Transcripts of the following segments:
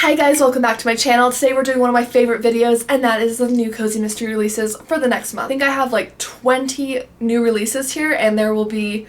Hi guys, welcome back to my channel. Today we're doing one of my favorite videos, and that is the new Cozy Mystery releases for the next month. I think I have like 20 new releases here, and we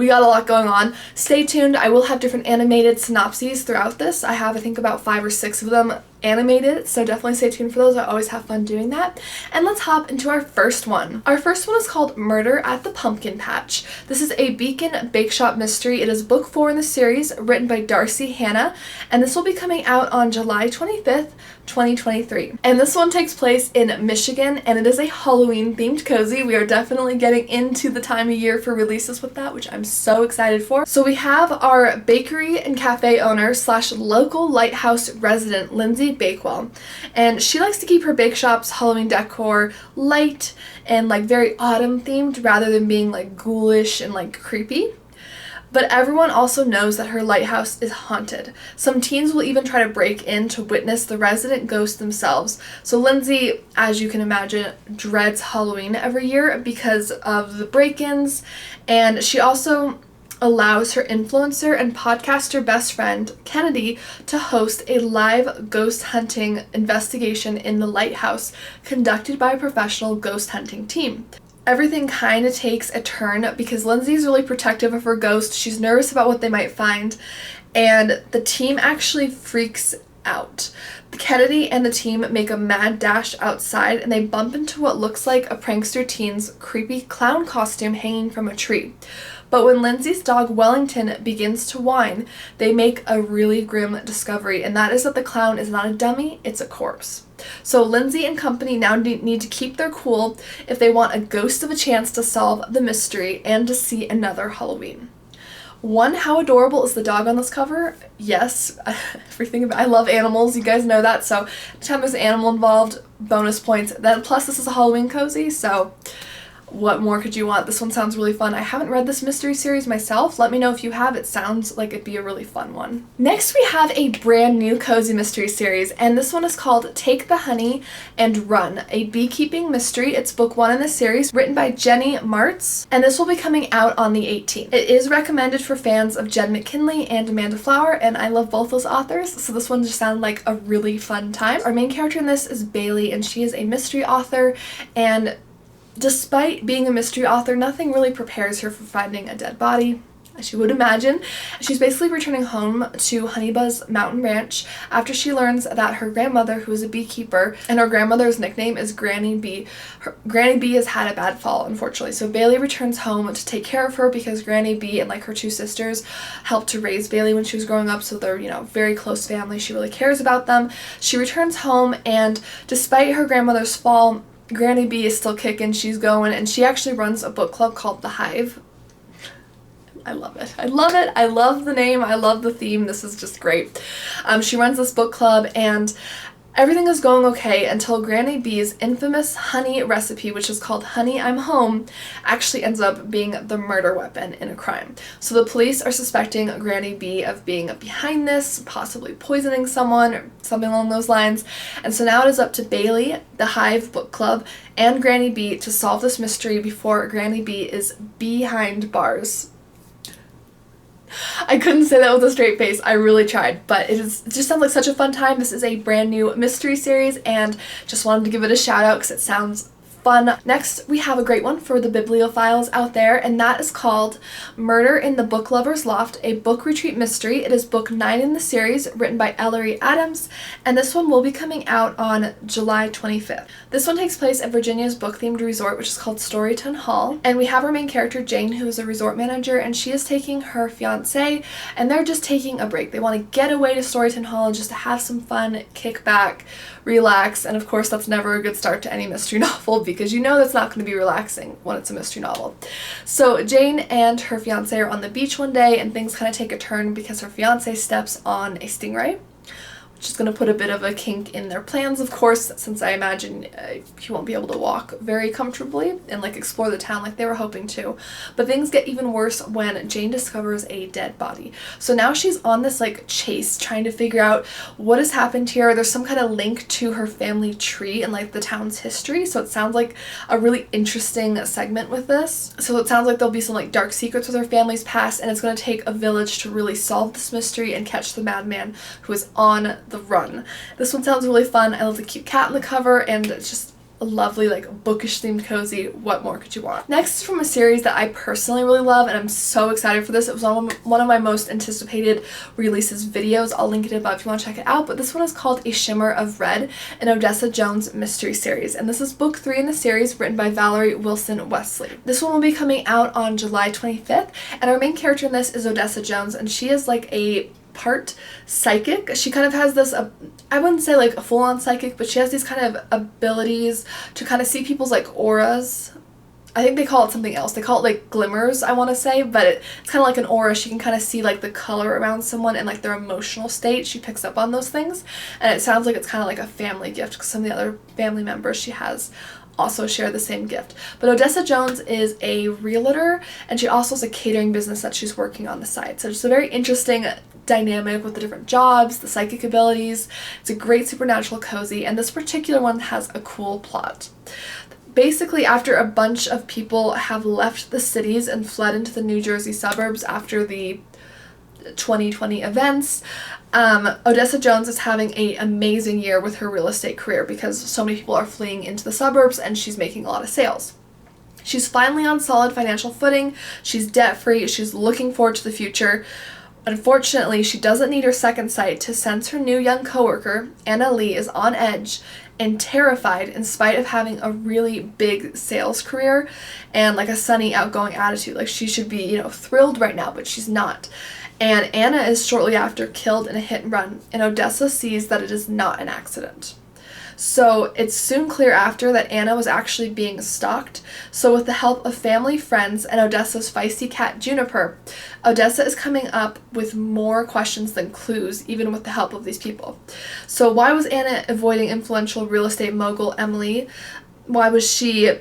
got a lot going on. Stay tuned. I will have different animated synopses throughout this. I have, I think, about 5 or 6 of them animated, so definitely stay tuned for those. I always have fun doing that. And let's hop into our first one. Our first one is called Murder at the Pumpkin Patch. This is a Beacon Bakeshop mystery. It is book 4 in the series, written by Darci Hannah, and this will be coming out on July 25th, 2023. And this one takes place in Michigan, and it is a Halloween themed cozy. We are definitely getting into the time of year for releases with that, which I'm so excited for. So we have our bakery and cafe owner slash local lighthouse resident, Lindsey Bakewell, and she likes to keep her bake shop's Halloween decor light and like very autumn themed rather than being like ghoulish and like creepy. But everyone also knows that her lighthouse is haunted. Some teens will even try to break in to witness the resident ghosts themselves. So Lindsey, as you can imagine, dreads Halloween every year because of the break-ins, and she also allows her influencer and podcaster best friend, Kennedy, to host a live ghost hunting investigation in the lighthouse conducted by a professional ghost hunting team. Everything kind of takes a turn because Lindsey's really protective of her ghost. She's nervous about what they might find, and the team actually freaks out. Kennedy and the team make a mad dash outside, and they bump into what looks like a prankster teen's creepy clown costume hanging from a tree. But when Lindsey's dog Wellington begins to whine, they make a really grim discovery, and that is that the clown is not a dummy, it's a corpse. So Lindsey and company now need to keep their cool if they want a ghost of a chance to solve the mystery and to see another Halloween. One, how adorable is the dog on this cover? Yes, everything about, I love animals, you guys know that, so anytime there's an animal involved, bonus points. Then plus this is a Halloween cozy, so what more could you want? This one sounds really fun. I haven't read this mystery series myself. Let me know if you have. It sounds like it'd be a really fun one. Next, we have a brand new cozy mystery series, and this one is called Take the Honey and Run, a beekeeping mystery. It's book 1 in the series, written by Jennie Marts, and this will be coming out on the 18th. It is recommended for fans of Jen McKinley and Amanda Flower, and I love both those authors, so this one just sounded like a really fun time. Our main character in this is Bailey, and she is a mystery author, and despite being a mystery author, nothing really prepares her for finding a dead body, as you would imagine. She's basically returning home to Honeybuzz Mountain Ranch after she learns that her grandmother, who is a beekeeper, and her grandmother's nickname is Granny Bee. Granny Bee has had a bad fall, unfortunately. So Bailey returns home to take care of her because Granny Bee and like her 2 sisters helped to raise Bailey when she was growing up, so they're, very close family. She really cares about them. She returns home, and despite her grandmother's fall, Granny Bee is still kicking, she's going, and she actually runs a book club called The Hive. I love it. I love it. I love the name. I love the theme. This is just great. She runs this book club, and everything is going okay until Granny Bee's infamous honey recipe, which is called Honey I'm Home, actually ends up being the murder weapon in a crime. So the police are suspecting Granny Bee of being behind this, possibly poisoning someone, or something along those lines. And so now it is up to Bailey, the Hive book club, and Granny Bee to solve this mystery before Granny Bee is behind bars. I couldn't say that with a straight face. I really tried, but it just sounds like such a fun time. This is a brand new mystery series, and just wanted to give it a shout out because it sounds fun. Next, we have a great one for the bibliophiles out there, and that is called Murder in the Book Lover's Loft, a book retreat mystery. It is book 9 in the series, written by Ellery, and this one will be coming out on July 25th. This one takes place at Virginia's book-themed resort, which is called Storyton Hall, and we have our main character, Jane, who is a resort manager, and she is taking her fiancé, and they're just taking a break. They want to get away to Storyton Hall and just to have some fun, kick back, relax, and of course that's never a good start to any mystery novel because that's not going to be relaxing when it's a mystery novel. So Jane and her fiancé are on the beach one day, and things kind of take a turn because her fiancé steps on a stingray, which is going to put a bit of a kink in their plans, of course, since I imagine he won't be able to walk very comfortably and like explore the town like they were hoping to. But things get even worse when Jane discovers a dead body. So now she's on this like chase trying to figure out what has happened here. There's some kind of link to her family tree and like the town's history, so it sounds like a really interesting segment with this. So it sounds like there'll be some like dark secrets with her family's past, and it's going to take a village to really solve this mystery and catch the madman who is on the run. This one sounds really fun. I love the cute cat on the cover, and it's just a lovely, like, bookish themed cozy. What more could you want? Next is from a series that I personally really love, and I'm so excited for this. It was one of my most anticipated releases videos. I'll link it above if you want to check it out, but this one is called A Shimmer of Red, an Odessa Jones mystery series, and this is book 3 in the series, written by Valerie Wilson Wesley. This one will be coming out on July 25th, and our main character in this is Odessa Jones, and she is like a part psychic. She kind of has this, I wouldn't say like a full-on psychic, but she has these kind of abilities to kind of see people's like auras. I think they call it something else. They call it like glimmers, I want to say, but it's kind of like an aura. She can kind of see like the color around someone and like their emotional state. She picks up on those things, and it sounds like it's kind of like a family gift because some of the other family members she has also share the same gift. But Odessa Jones is a realtor, and she also has a catering business that she's working on the side. So it's a very interesting dynamic with the different jobs, the psychic abilities. It's a great supernatural cozy, and this particular one has a cool plot. Basically, after a bunch of people have left the cities and fled into the New Jersey suburbs after the 2020 events, Odessa Jones is having an amazing year with her real estate career because so many people are fleeing into the suburbs and she's making a lot of sales. She's finally on solid financial footing, she's debt-free, she's looking forward to the future. Unfortunately, she doesn't need her second sight to sense her new young coworker, Anna Lee, is on edge and terrified in spite of having a really big sales career and like a sunny, outgoing attitude. Like she should be, you know, thrilled right now, but she's not. And Anna is shortly after killed in a hit and run, and Odessa sees that it is not an accident. So it's soon clear after that Anna was actually being stalked. So with the help of family, friends, and Odessa's feisty cat Juniper, Odessa is coming up with more questions than clues, even with the help of these people. So why was Anna avoiding influential real estate mogul Emily? Why was she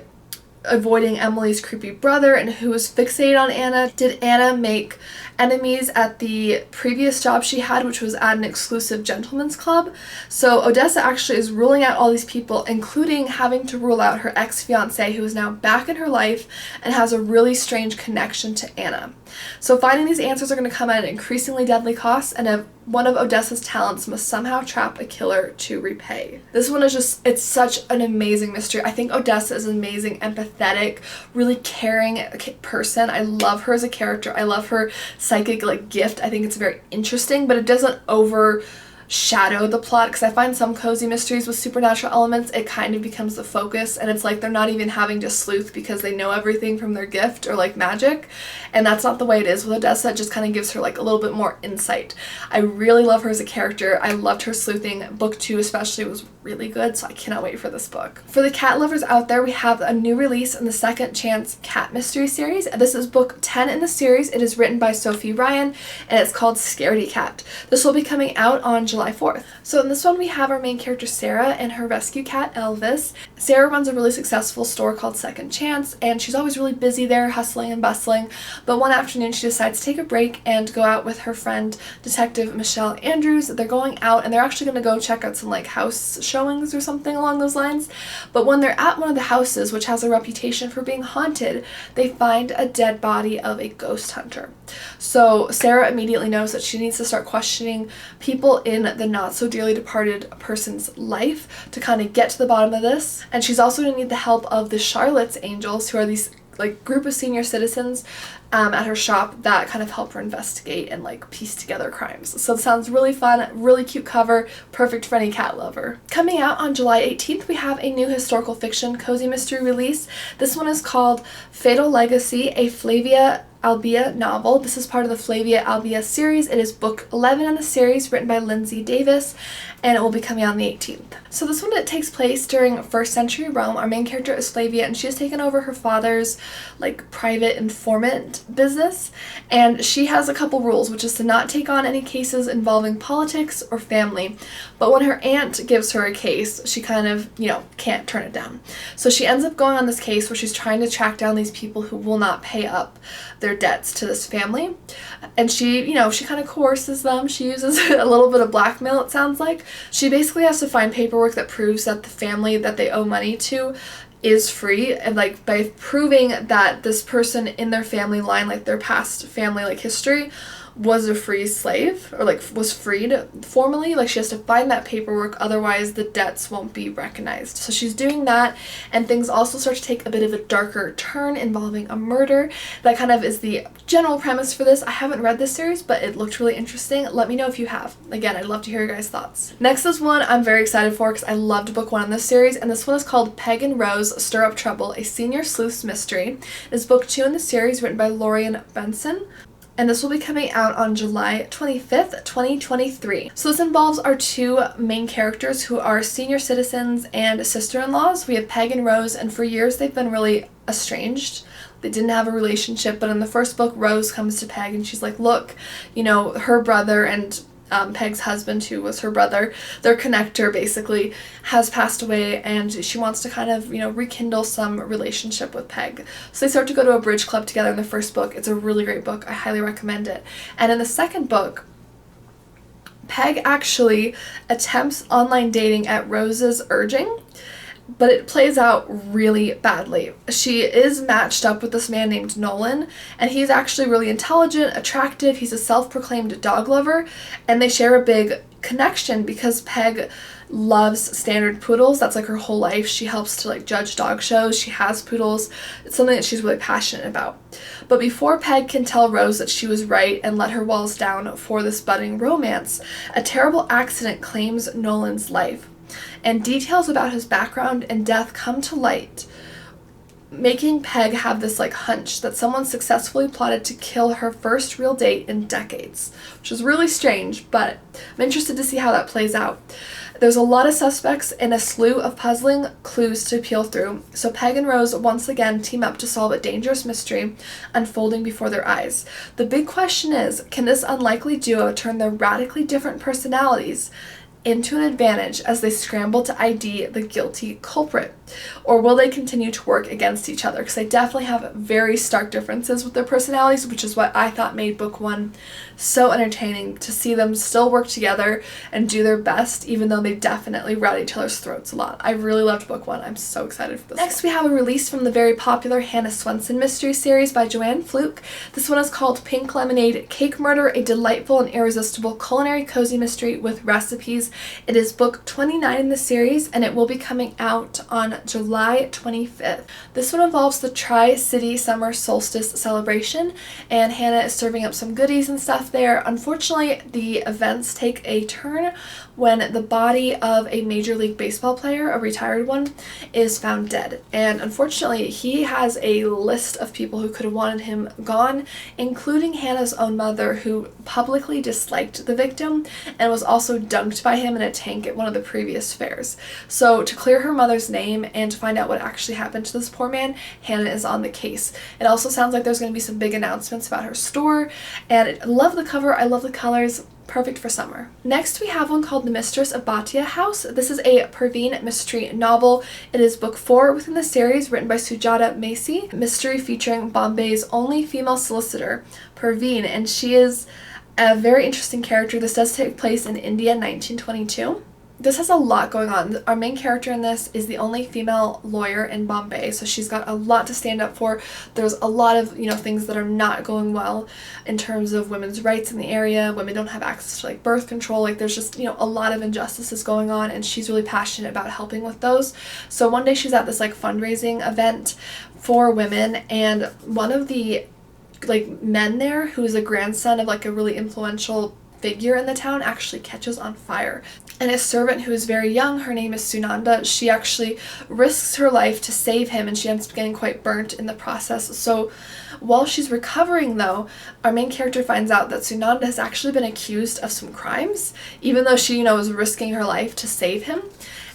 avoiding Emily's creepy brother, and who was fixated on Anna? Did Anna make enemies at the previous job she had, which was at an exclusive gentleman's club? So Odessa actually is ruling out all these people, including having to rule out her ex-fiance, who is now back in her life and has a really strange connection to Anna. So finding these answers are going to come at an increasingly deadly cost, and one of Odessa's talents must somehow trap a killer to repay. This one is just, it's such an amazing mystery. I think Odessa is an amazing, empathetic, really caring person. I love her as a character. I love her psychic like gift. I think it's very interesting, but it doesn't overshadow the plot, because I find some cozy mysteries with supernatural elements, it kind of becomes the focus, and it's like they're not even having to sleuth because they know everything from their gift or like magic, and that's not the way it is with Odessa. It just kind of gives her like a little bit more insight. I really love her as a character. I loved her sleuthing. Book 2 especially was really good, so I cannot wait for this book. For the cat lovers out there, we have a new release in the Second Chance Cat Mystery series. This is book 10 in the series. It is written by Sophie Ryan, and it's called Scaredy Cat. This will be coming out on July 4th. So in this one, we have our main character Sarah and her rescue cat Elvis. Sarah runs a really successful store called Second Chance, and she's always really busy there, hustling and bustling, but one afternoon she decides to take a break and go out with her friend Detective Michelle Andrews. They're going out, and they're actually going to go check out some like house showings or something along those lines, but when they're at one of the houses, which has a reputation for being haunted, they find a dead body of a ghost hunter. So Sarah immediately knows that she needs to start questioning people in the not so dearly departed person's life to kind of get to the bottom of this, and she's also going to need the help of the Charlotte's Angels, who are these like group of senior citizens at her shop that kind of help her investigate and like piece together crimes. So it sounds really fun, really cute cover, perfect for any cat lover. Coming out on July 18th, we have a new historical fiction cozy mystery release. This one is called Fatal Legacy, a Flavia Albia novel. This is part of the Flavia Albia series. It is book 11 in the series, written by Lindsey Davis, and it will be coming out on the 18th. So this one, it takes place during 1st century Rome. Our main character is Flavia, and she has taken over her father's like private informant business, and she has a couple rules, which is to not take on any cases involving politics or family. But when her aunt gives her a case, she kind of, you know, can't turn it down. So she ends up going on this case where she's trying to track down these people who will not pay up their debts to this family, and she, you know, she kind of coerces them. She uses a little bit of blackmail, it sounds like. She basically has to find paperwork that proves that the family that they owe money to is free, and like by proving that this person in their family line, like their past family like history, was a free slave, or like was freed formally. Like she has to find that paperwork, otherwise the debts won't be recognized. So she's doing that, and things also start to take a bit of a darker turn involving a murder. That kind of is the general premise for this. I haven't read this series, but it looked really interesting. Let me know if you have. Again, I'd love to hear your guys' thoughts. Next is one I'm very excited for because I loved book 1 in this series, and this one is called Peg and Rose Stir Up Trouble, a senior sleuths mystery. It is book 2 in the series, written by Laurien, and this will be coming out on July 25th, 2023. So this involves our 2 main characters who are senior citizens and sister-in-laws. We have Peg and Rose, and for years they've been really estranged. They didn't have a relationship, but in the first book, Rose comes to Peg and she's like, look, you know, her brother and Peg's husband, who was her brother, their connector basically, has passed away, and she wants to kind of, you know, rekindle some relationship with Peg. So they start to go to a bridge club together in the first book. It's a really great book. I highly recommend it. And in the second book, Peg actually attempts online dating at Rose's urging, but it plays out really badly. She is matched up with this man named Nolan, and he's actually really intelligent, attractive, he's a self-proclaimed dog lover, and they share a big connection because Peg loves standard poodles. That's like her whole life. She helps to like judge dog shows. She has poodles. It's something that she's really passionate about. But before Peg can tell Rose that she was right and let her walls down for this budding romance, a terrible accident claims Nolan's life, and details about his background and death come to light, making Peg have this like hunch that someone successfully plotted to kill her first real date in decades, which is really strange, but I'm interested to see how that plays out. There's a lot of suspects and a slew of puzzling clues to peel through, so Peg and Rose once again team up to solve a dangerous mystery unfolding before their eyes. The big question is, can this unlikely duo turn their radically different personalities into an advantage as they scramble to ID the guilty culprit? Or will they continue to work against each other? Because they definitely have very stark differences with their personalities, which is what I thought made book 1 so entertaining, to see them still work together and do their best, even though they definitely run at each other's throats a lot. I really loved book 1. I'm so excited for this. Next, we have a release from the very popular Hannah Swenson mystery series by Joanne Fluke. This one is called Pink Lemonade Cake Murder, a delightful and irresistible culinary cozy mystery with recipes. It is book 29 in the series, and it will be coming out on July 25th. This one involves the Tri-City Summer Solstice celebration, and Hannah is serving up some goodies and stuff there. Unfortunately, the events take a turn when the body of a Major League Baseball player, a retired one, is found dead. And unfortunately, he has a list of people who could have wanted him gone, including Hannah's own mother, who publicly disliked the victim and was also dunked by him in a tank at one of the previous fairs. So to clear her mother's name and to find out what actually happened to this poor man, Hannah is on the case. It also sounds like there's going to be some big announcements about her store, and I love the cover, I love the colors. Perfect for summer. Next, we have one called The Mistress of Bhatia House. This is a Perveen mystery novel. It is book 4 within the series, written by Sujata Massey. Mystery featuring Bombay's only female solicitor, Perveen, and she is a very interesting character. This does take place in India in 1922. This has a lot going on. Our main character in this is the only female lawyer in Bombay, so she's got a lot to stand up for. There's a lot of, you know, things that are not going well in terms of women's rights in the area. Women don't have access to like birth control. Like there's just, you know, a lot of injustices going on, and she's really passionate about helping with those. So one day she's at this like fundraising event for women, and one of the like men there, who is a grandson of like a really influential figure in the town, actually catches on fire. And his servant, who is very young, her name is Sunanda, she actually risks her life to save him, and she ends up getting quite burnt in the process. So while she's recovering though, our main character finds out that Sunanda has actually been accused of some crimes, even though she, you know, is risking her life to save him.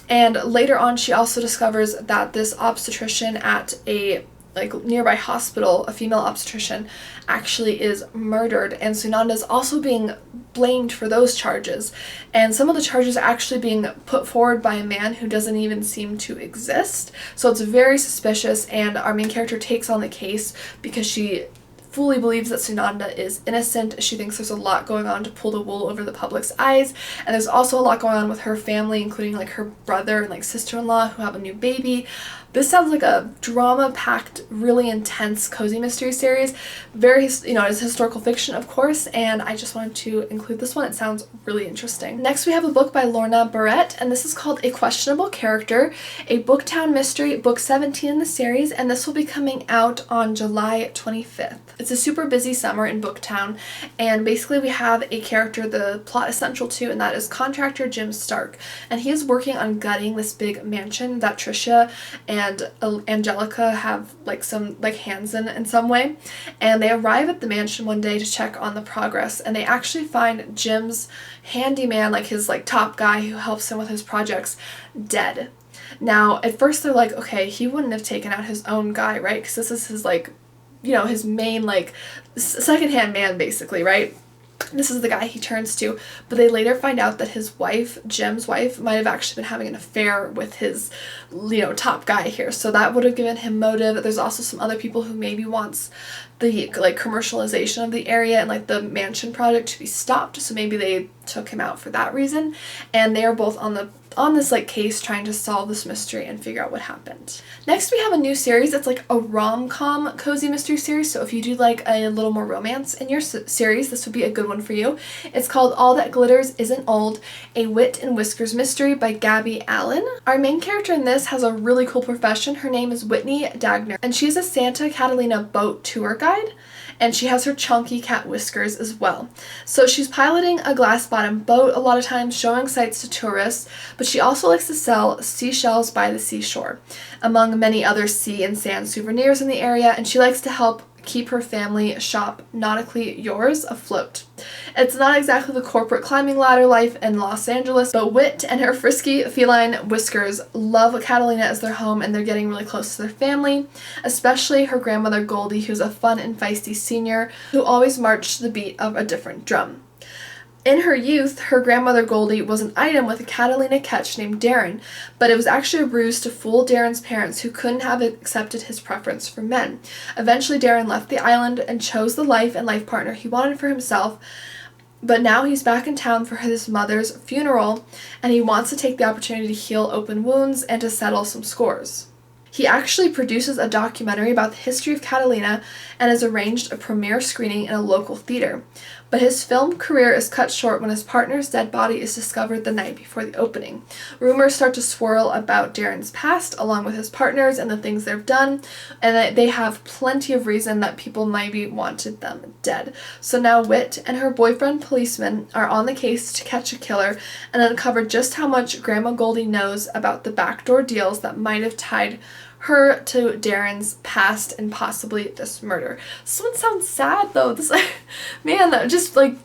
And later on she also discovers that this obstetrician at a like nearby hospital, a female obstetrician, actually is murdered, and Sunanda is also being blamed for those charges, and some of the charges are actually being put forward by a man who doesn't even seem to exist. So it's very suspicious, and our main character takes on the case because she fully believes that Sunanda is innocent. She thinks there's a lot going on to pull the wool over the public's eyes, and there's also a lot going on with her family, including like her brother and like sister-in-law who have a new baby. This sounds like a drama-packed, really intense cozy mystery series. Very, you know, it's historical fiction, of course, and I just wanted to include this one. It sounds really interesting. Next, we have a book by Lorna Barrett, and this is called A Questionable Character, a Booktown mystery, book 17 in the series, and this will be coming out on July 25th. It's a super busy summer in Booktown, and basically we have a character the plot is central to, and that is contractor Jim Stark, and he is working on gutting this big mansion that Tricia and Angelica have like some like hands in some way, and they arrive at the mansion one day to check on the progress, and they actually find Jim's handyman, like his like top guy who helps him with his projects, dead. Now at first they're like, okay, he wouldn't have taken out his own guy, right, because this is his like, you know, his main like secondhand man basically, right? This is the guy he turns to, but they later find out that his wife, Jim's wife, might have actually been having an affair with his, you know, top guy here. So that would have given him motive. There's also some other people who maybe wants the like commercialization of the area and like the mansion project to be stopped. So maybe they took him out for that reason. And they are both on this like case trying to solve this mystery and figure out what happened. Next we have a new series. It's like a rom-com cozy mystery series, so if you do like a little more romance in your series, this would be a good one for you. It's called All That Glitters Isn't Old, a Wit and Whiskers mystery by Gabby Allen. Our main character in this has a really cool profession. Her name is Whitney Dagner, and she's a Santa Catalina boat tour guide, and she has her chunky cat whiskers as well. So she's piloting a glass-bottom boat a lot of times, showing sights to tourists, but she also likes to sell seashells by the seashore, among many other sea and sand souvenirs in the area, and she likes to help keep her family shop Nautically Yours afloat. It's not exactly the corporate climbing ladder life in Los Angeles, but Whit and her frisky feline whiskers love Catalina as their home, and they're getting really close to their family, especially her grandmother Goldie, who's a fun and feisty senior who always marched to the beat of a different drum. In her youth, her grandmother Goldie was an item with a Catalina catch named Darren, but it was actually a ruse to fool Darren's parents, who couldn't have accepted his preference for men. Eventually, Darren left the island and chose the life and life partner he wanted for himself, but now he's back in town for his mother's funeral, and he wants to take the opportunity to heal open wounds and to settle some scores. He actually produces a documentary about the history of Catalina and has arranged a premiere screening in a local theater. But his film career is cut short when his partner's dead body is discovered the night before the opening. Rumors start to swirl about Darren's past, along with his partners and the things they've done, and that they have plenty of reason that people maybe wanted them dead. So now Whit and her boyfriend policeman are on the case to catch a killer and uncover just how much Grandma Goldie knows about the backdoor deals that might have tied her to Darren's past and possibly this murder. This one sounds sad though. This, man, just like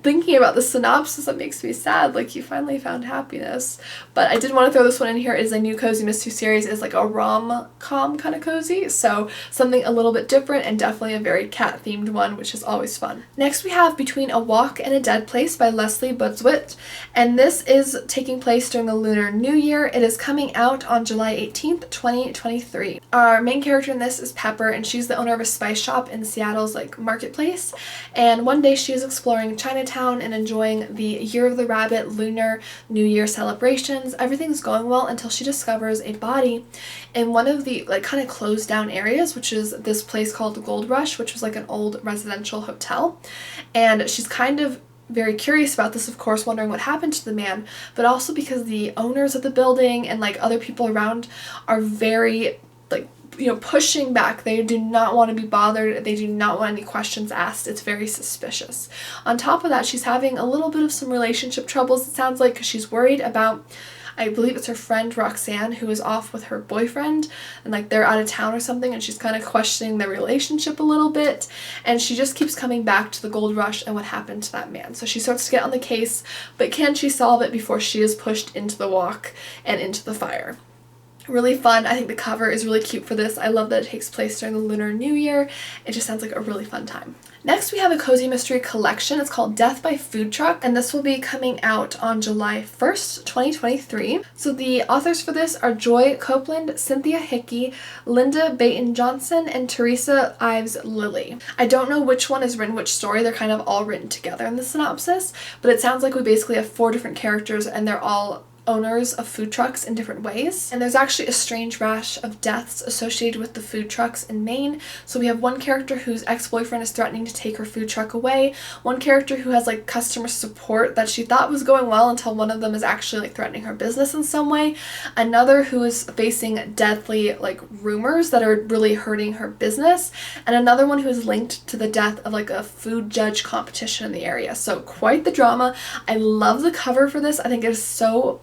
thinking about the synopsis, that makes me sad. Like, he finally found happiness. But I did want to throw this one in here. It is a new cozy mystery series. It's like a rom-com kind of cozy, so something a little bit different, and definitely a very cat-themed one, which is always fun. Next we have Between a Walk and a Dead Place by Leslie Budswit, and this is taking place during the Lunar New Year. It is coming out on July 18th, 2023. Our main character in this is Pepper, and she's the owner of a spice shop in Seattle's like marketplace, and one day she is exploring Chinatown and enjoying the Year of the Rabbit Lunar New Year celebrations. Everything's going well until she discovers a body in one of the like kind of closed down areas, which is this place called Gold Rush, which was like an old residential hotel, and she's kind of very curious about this, of course, wondering what happened to the man, but also because the owners of the building and like other people around are very like, you know, pushing back. They do not want to be bothered. They do not want any questions asked. It's very suspicious. On top of that, she's having a little bit of some relationship troubles, it sounds like, because she's worried about, I believe it's her friend Roxanne, who is off with her boyfriend, and like they're out of town or something, and she's kind of questioning their relationship a little bit, and she just keeps coming back to the Gold Rush and what happened to that man. So she starts to get on the case, but can she solve it before she is pushed into the walk and into the fire? Really fun. I think the cover is really cute for this. I love that it takes place during the Lunar New Year. It just sounds like a really fun time. Next, we have a cozy mystery collection. It's called Death by Food Truck, and this will be coming out on July 1st, 2023. So the authors for this are Joy Copeland, Cynthia Hickey, Linda Baton-Johnson, and Teresa Ives Lilly. I don't know which one is written which story. They're kind of all written together in the synopsis, but it sounds like we basically have 4 different characters, and they're all owners of food trucks in different ways. And there's actually a strange rash of deaths associated with the food trucks in Maine. So we have one character whose ex-boyfriend is threatening to take her food truck away, one character who has like customer support that she thought was going well until one of them is actually like threatening her business in some way, another who is facing deadly like rumors that are really hurting her business, and another one who is linked to the death of like a food judge competition in the area. So quite the drama. I love the cover for this. I think it is so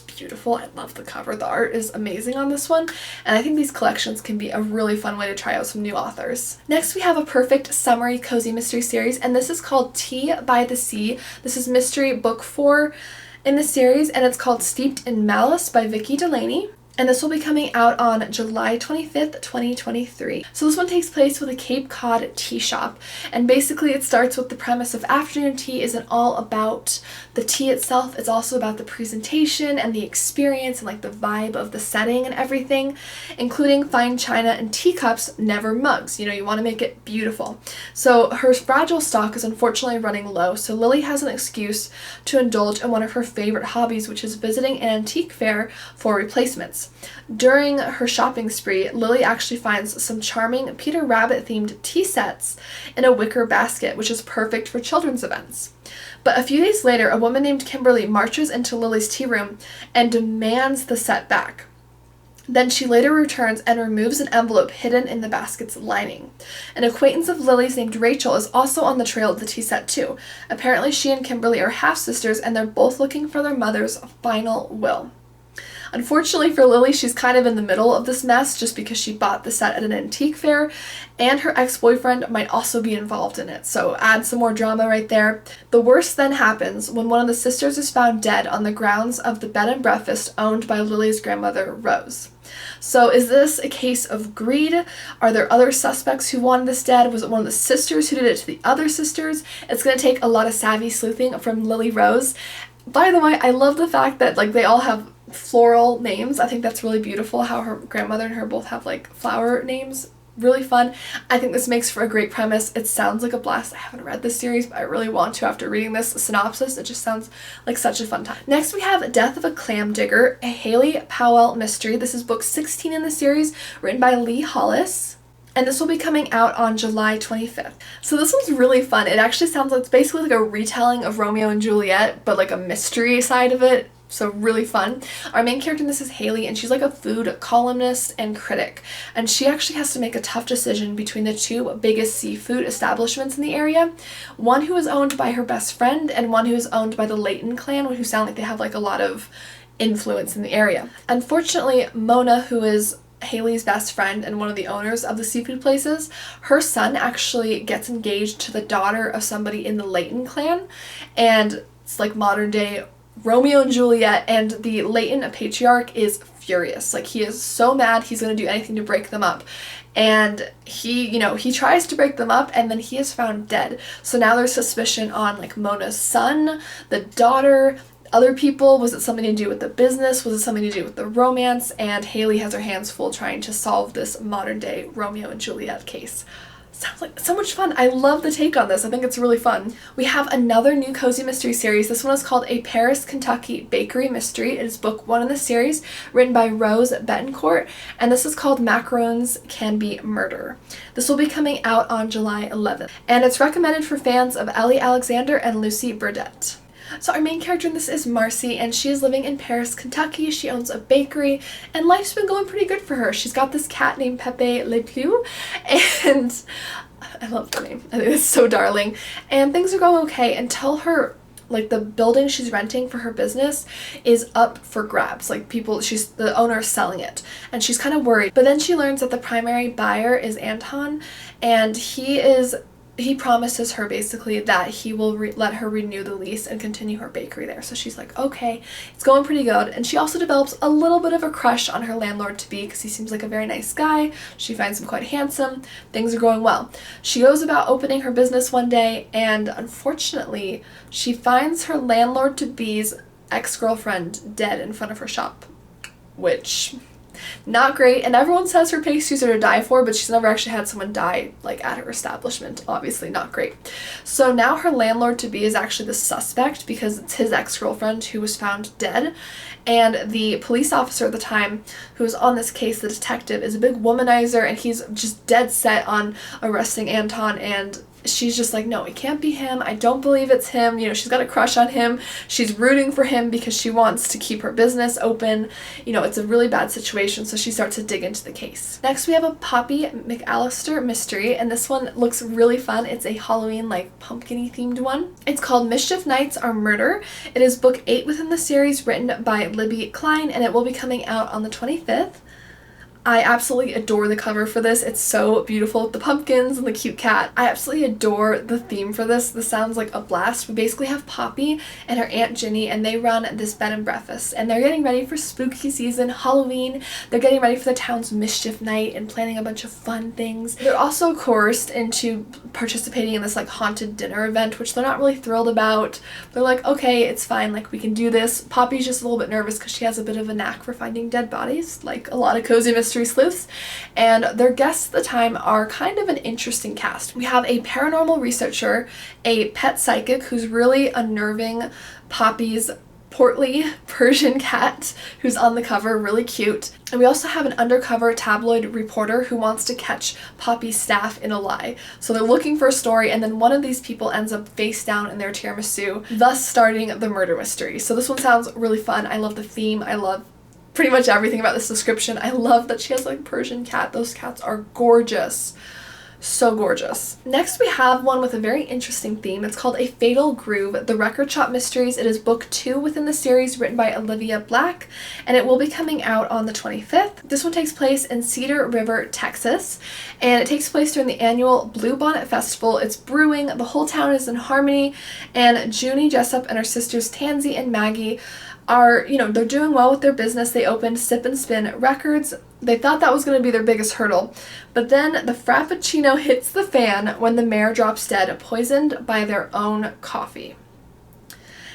beautiful. I love the cover. The art is amazing on this one, and I think these collections can be a really fun way to try out some new authors. Next, we have a perfect summery cozy mystery series, and this is called Tea by the Sea. This is mystery book 4 in the series, and it's called Steeped in Malice by Vicki Delaney. And this will be coming out on July 25th, 2023. So this one takes place with a Cape Cod tea shop. And basically it starts with the premise of afternoon tea isn't all about the tea itself. It's also about the presentation and the experience and like the vibe of the setting and everything, including fine china and teacups, never mugs. You know, you want to make it beautiful. So her fragile stock is unfortunately running low. So Lily has an excuse to indulge in one of her favorite hobbies, which is visiting an antique fair for replacements. During her shopping spree, Lily actually finds some charming Peter Rabbit themed tea sets in a wicker basket, which is perfect for children's events. But a few days later, a woman named Kimberly marches into Lily's tea room and demands the set back. Then she later returns and removes an envelope hidden in the basket's lining. An acquaintance of Lily's named Rachel is also on the trail of the tea set too. Apparently she and Kimberly are half-sisters, and they're both looking for their mother's final will. Unfortunately for Lily, she's kind of in the middle of this mess just because she bought the set at an antique fair, and her ex-boyfriend might also be involved in it, so add some more drama right there. The worst then happens when one of the sisters is found dead on the grounds of the bed and breakfast owned by Lily's grandmother, Rose. So is this a case of greed? Are there other suspects who wanted this dead? Was it one of the sisters who did it to the other sisters? It's going to take a lot of savvy sleuthing from Lily Rose. By the way, I love the fact that like they all have floral names. I think that's really beautiful how her grandmother and her both have like flower names. Really fun. I think this makes for a great premise. It sounds like a blast. I haven't read this series, but I really want to after reading this synopsis. It just sounds like such a fun time. Next, we have Death of a Clam Digger, a Hayley Powell mystery. This is book 16 in the series, written by Lee Hollis. And this will be coming out on July 25th. So this one's really fun. It actually sounds like it's basically like a retelling of Romeo and Juliet, but like a mystery side of it. So really fun. Our main character in this is Hayley, and she's like a food columnist and critic. And she actually has to make a tough decision between the 2 biggest seafood establishments in the area. One who is owned by her best friend, and one who is owned by the Layton clan, who sound like they have like a lot of influence in the area. Unfortunately, Mona, who is Hayley's best friend and one of the owners of the seafood places, her son actually gets engaged to the daughter of somebody in the Layton clan, and it's like modern day Romeo and Juliet, and the Layton patriarch is furious. Like, he is so mad, he's going to do anything to break them up. And he tries to break them up, and then he is found dead. So now there's suspicion on like Mona's son, the daughter, other people. Was it something to do with the business? Was it something to do with the romance? And Hayley has her hands full trying to solve this modern day Romeo and Juliet case. Sounds like so much fun. I love the take on this. I think it's really fun. We have another new cozy mystery series. This one is called A Paris, Kentucky Bakery Mystery. It is book 1 in the series, written by Rose Betancourt, and this is called Macarons Can Be Murder. This will be coming out on July 11th, and it's recommended for fans of Ellie Alexander and Lucy Burdett. So our main character in this is Marcy, and she is living in Paris, Kentucky. She owns a bakery, and life's been going pretty good for her. She's got this cat named Pepe Le Pew, and I love the name. I think it's so darling. And things are going okay until her, like, the building she's renting for her business is up for grabs. Like, the owner is selling it, and she's kind of worried. But then she learns that the primary buyer is Anton, and he is he promises her basically that he will let her renew the lease and continue her bakery there. So she's like, okay, it's going pretty good. And she also develops a little bit of a crush on her landlord-to-be because he seems like a very nice guy. She finds him quite handsome. Things are going well. She goes about opening her business one day, and unfortunately, she finds her landlord-to-be's ex-girlfriend dead in front of her shop, which... not great, and everyone says her pastries are to die for, but she's never actually had someone die like at her establishment. Obviously not great. So now her landlord-to-be is actually the suspect because it's his ex-girlfriend who was found dead, and the police officer at the time who was on this case, the detective, is a big womanizer, and he's just dead set on arresting Anton, and she's just like, no, it can't be him. I don't believe it's him. You know, she's got a crush on him. She's rooting for him because she wants to keep her business open. You know, it's a really bad situation, so she starts to dig into the case. Next, we have a Poppy McAllister mystery, and this one looks really fun. It's a Halloween, like, pumpkin-y themed one. It's called Mischief Nights Are Murder. It is book 8 within the series, written by Libby Klein, and it will be coming out on the 25th. I absolutely adore the cover for this. It's so beautiful. The pumpkins and the cute cat. I absolutely adore the theme for this. This sounds like a blast. We basically have Poppy and her Aunt Jennie, and they run this bed and breakfast, and they're getting ready for spooky season, Halloween. They're getting ready for the town's mischief night and planning a bunch of fun things. They're also coerced into participating in this like haunted dinner event, which they're not really thrilled about. They're like, okay, it's fine, like we can do this. Poppy's just a little bit nervous because she has a bit of a knack for finding dead bodies, like a lot of cozy mystery sleuths, and their guests at the time are kind of an interesting cast. We have a paranormal researcher, a pet psychic who's really unnerving Poppy's portly Persian cat who's on the cover, really cute. And we also have an undercover tabloid reporter who wants to catch Poppy's staff in a lie. So they're looking for a story, and then one of these people ends up face down in their tiramisu, thus starting the murder mystery. So this one sounds really fun. I love the theme. I love pretty much everything about this description. I love that she has like Persian cat. Those cats are gorgeous. So gorgeous. Next we have one with a very interesting theme. It's called A Fatal Groove, The Record Shop Mysteries. It is book 2 within the series, written by Olivia Black, and it will be coming out on the 25th. This one takes place in Cedar River, Texas, and it takes place during the annual Bluebonnet Festival. It's brewing, the whole town is in harmony, and Junie Jessup and her sisters Tansy and Maggie are, you know, they're doing well with their business. They opened Sip and Spin Records. They thought that was going to be their biggest hurdle, but then the Frappuccino hits the fan when the mayor drops dead, poisoned by their own coffee.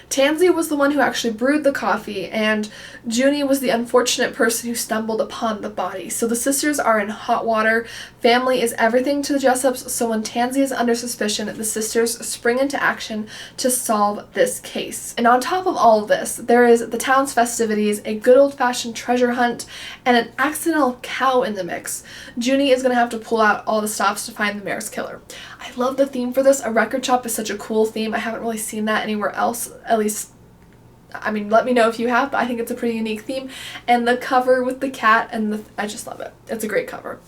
Tansy was the one who actually brewed the coffee, and Junie was the unfortunate person who stumbled upon the body. So the sisters are in hot water. Family is everything to the Jessups, so when Tansy is under suspicion, the sisters spring into action to solve this case. And on top of all of this, there is the town's festivities, a good old-fashioned treasure hunt, and an accidental cow in the mix. Junie is going to have to pull out all the stops to find the mayor's killer. I love the theme for this. A record shop is such a cool theme. I haven't really seen that anywhere else, at least, I mean, let me know if you have, but I think it's a pretty unique theme. And the cover with the cat, and I just love it. It's a great cover.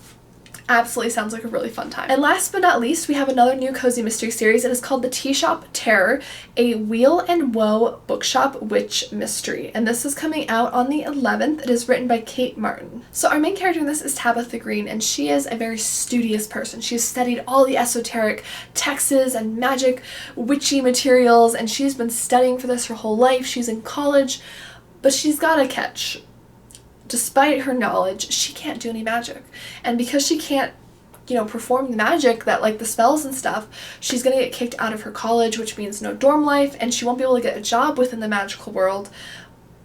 Absolutely sounds like a really fun time. And last but not least, we have another new cozy mystery series. It is called The Tea Shop Terror, a Wheel and Woe bookshop witch mystery. And this is coming out on the 11th. It is written by Kate Martin. So our main character in this is Tabitha Green, and she is a very studious person. She's studied all the esoteric texts and magic witchy materials, and she's been studying for this her whole life. She's in college, but she's got a catch. Despite her knowledge, she can't do any magic. And because she can't, you know, perform the magic, that like the spells and stuff, she's gonna get kicked out of her college, which means no dorm life, and she won't be able to get a job within the magical world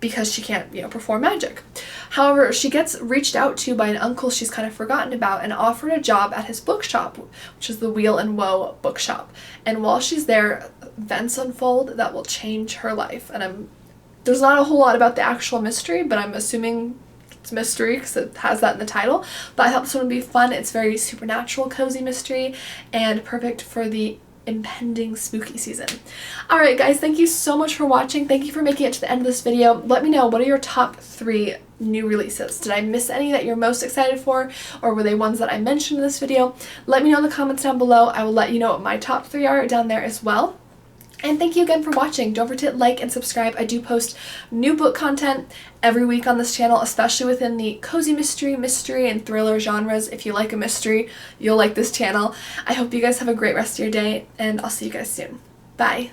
because she can't, you know, perform magic. However, she gets reached out to by an uncle she's kind of forgotten about and offered a job at his bookshop, which is the Wheel and Woe bookshop. And while she's there, events unfold that will change her life. And there's not a whole lot about the actual mystery, but I'm assuming mystery because it has that in the title. But I thought this one would be fun. It's very supernatural, cozy mystery, and perfect for the impending spooky season. Alright guys, thank you so much for watching. Thank you for making it to the end of this video. Let me know, what are your top 3 new releases? Did I miss any that you're most excited for, or were they ones that I mentioned in this video? Let me know in the comments down below. I will let you know what my top 3 are down there as well. And thank you again for watching. Don't forget to like and subscribe. I do post new book content every week on this channel, especially within the cozy mystery, and thriller genres. If you like a mystery, you'll like this channel. I hope you guys have a great rest of your day, and I'll see you guys soon. Bye.